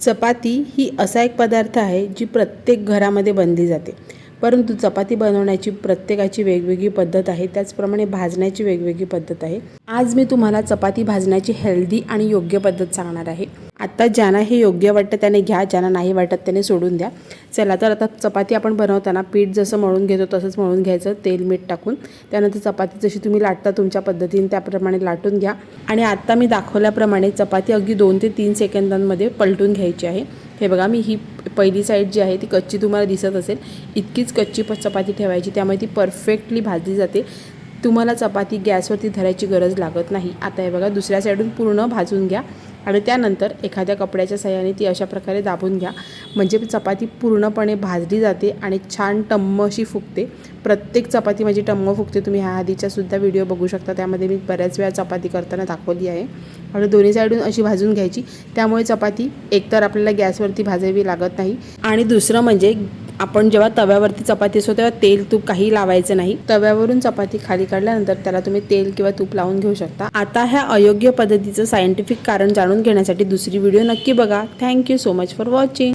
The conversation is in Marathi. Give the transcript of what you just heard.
चपाती ही असा एक पदार्थ आहे जी प्रत्येक घरामध्ये बनली जाते, परंतु चपाती बनवण्याची प्रत्येकाची वेगवेगळी पद्धत आहे, त्याचप्रमाणे भाजण्याची वेगवेगळी पद्धत आहे। आज मी तुम्हाला चपाती भाजण्याची हेल्दी आणि योग्य पद्धत सांगणार आहे। आता ज्यांना हे योग्य वाटतं त्याने घ्या, ज्यांना नाही वाटत त्याने सोडून द्या। चला तर आता चपाती आपण बनवताना पीठ जसं मळून घेतो तसंच मळून घ्यायचं, तेल मीठ टाकून। त्यानंतर चपाती जशी तुम्ही लाटता तुमच्या पद्धतीने त्याप्रमाणे लाटून घ्या आणि आता मी दाखवल्याप्रमाणे चपाती अगदी 2 ते 3 सेकंदांमध्ये पलटून घ्यायची आहे। हे बघा, मी ही पहिली साईड जी आहे ती कच्ची तुम्हाला दिसत असेल, इतकीच कच्ची चपाती ठेवायची, त्यामुळे ती परफेक्टली भाजली जाते। तुम्हाला चपाती गॅसवरती धरायची गरज लागत नाही। आता हे बघा, दुसऱ्या साईडून पूर्ण भाजून घ्या आणि त्यानंतर एखाद्या कपड्याच्या साहाय्याने ती अशा प्रकारे दाबून घ्या, म्हणजे चपाती पूर्णपणे भाजली जाते आणि छान टम्म अशी फुगते। प्रत्येक चपाती माझी टम्म फुगते। तुम्ही ह्या आधीच्या सुद्धा व्हिडिओ बघू शकता, त्यामध्ये मी बऱ्याच वेळा चपाती करताना दाखवली आहे। आणि दोन्ही साईडून अशी भाजून घ्यायची, त्यामुळे चपाती एकतर आपल्याला गॅसवरती भाजावी लागत नाही आणि दुसरं म्हणजे आपण जेव्हा तव्यावरती चपाती असतो तेव्हा तेल तूप काही लावायचं नाही। तव्यावरून चपाती खाली काढल्यानंतर त्याला तुम्ही तेल किंवा तूप लावून घेऊ शकता। आता ह्या अयोग्य पद्धतीचं सायंटिफिक कारण जाणून घेण्यासाठी दुसरी व्हिडिओ नक्की बघा। Thank you so much for watching.